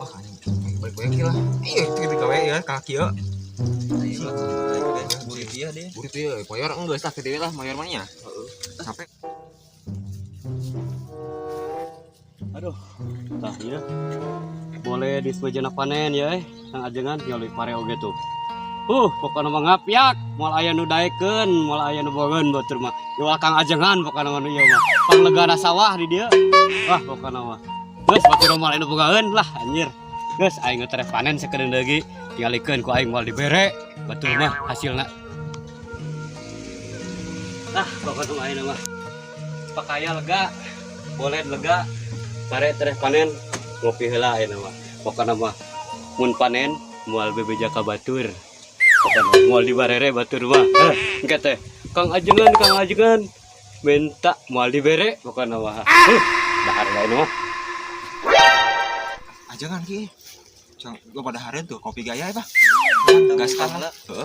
Wah, baik-baik lah. Iya, itu gawe ya kaki ya. Burit dia deh. Burit ya, mayor enggak sah gede lah mayor mah nya. Sampai Aduh, tah ya. Boleh disebut panen ya, sang ajengan nyoli pare oge tuh. Pokoknya mah ngapiak, moal aya nu daekeun, moal aya nu bongeun batur mah. Yo kang ajengan pokoknya mah ieu mah. Panglegana sawah di dieu. Wah, pokoknya mah. Geus batur moal anu bogaeun lah anjir. Geus aing teh panen sakedeung deui, tingalikeun ku aing moal dibere. Batur mah hasilna. Pokoknya mah ayeuna mah. Pakaya lega, boleh lega. Pare teh panen ngopi heula ayeuna mah. Pokona mah mun panen moal bebeja ka batur. Pokona moal dibarere batur mah. Engke teh Kang ajengan minta moal dibere pokona mah. Dahar lain mah. ajangan ki. Cang gua pada harian tuh kopi gaya ya, Pak. Gas kan lah. Heeh.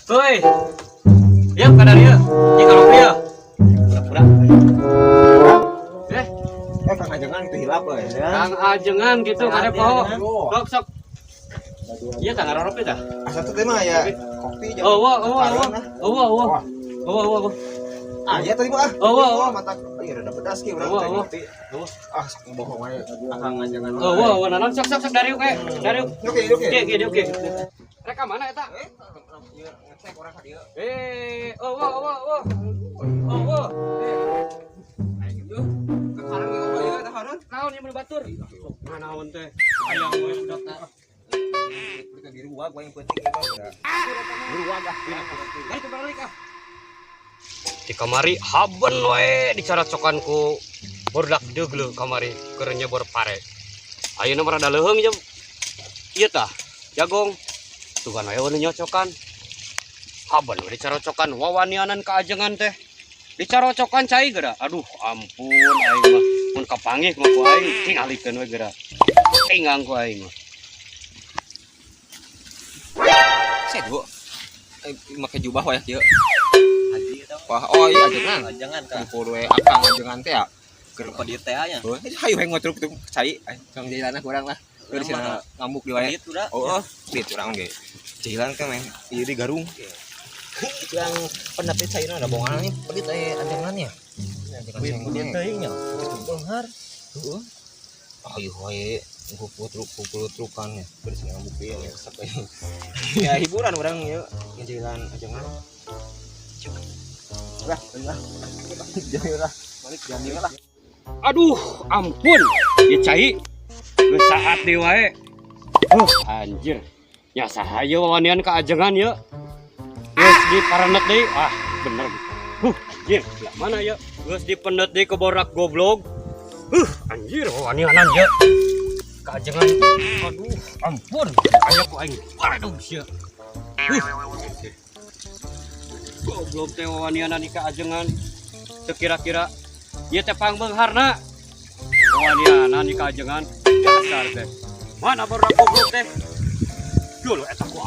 Woi. Ya kadar ya. Ini kalau dia. Pura-pura. Kang ajangan itu hilap ya. Kang ajengan gitu kada poho. Sok. Iya tang ngarorop eta. Asa teh mah ya kopi jeung. Oh. Ah, ya tadi mah. Mata ieu rada pedas ki urang teh kopi. Ah, sok bohong wae Kang ajangan. Nanon sok dari oke. Oke. Reka mana eta? Ngecek urang ka dieu. Sekarang ge apa ya tah Harun? Naon ieu batur? Naon teh? Aya we budak teh. Kita di ruang yang penting itu udah. Di ruang ah. Mari kita balik ah. Di kamari haben we dicaracokan ku bordak deug kamari keur nyebor pare. Ayeuna mah rada leuheung jam. Ieu tah, jagong. Tugan we nu nyocokan. Haben we dicaracokan wawanianan ka ajengan teh. Dicarocokan cai geura. Aduh, ampun aing mah mun kapanggih mah ku aing tingalikeun we geura. Tingang ku aing mah. Sedo. Make jubah wae kieu. Haji eta. Wah, oh iya ajengan. Ajangan ka. Kumpul we akang ajengan teh ya. Keur pa dieu teh aya. Heuh, hayu hayang ngotruk teu cai. Tong jailana kurang lah. Keur sia ngambuk di wae. Itu dah. Oh, dit urang ge. Jailan kan meh ieu di Garung. Yang pendapat saya ada bongannya pelit ajangannya. Dia teuing nya. Itu beunghar. Heeh. Ayo wae pupul-trukan ya. Bersih ngambuk ya sampai. Ya hiburan orang ya ngejailan ajangan. Lah. Jamilah. Balik jamilah. Aduh, ampun. Ieu cai geus saat deui wae. Anjir. Nya saha ieu wawanian ka ajengan ieu? Geus diparenet deui. Ah, bener. Anjir, lah mana ya? Geus dipendet deui ke borak goblok. Anjir wawanianan ieu. Ka ajengan. Aduh, ampun. Aya ku aing paredoh sia. Goblok teh wawanianan ka ajengan. Teu kira-kira ieu teh pangbeungharna. Wawanianan ka ajengan dasar teh. Mana borak goblok teh? Dulu eta ku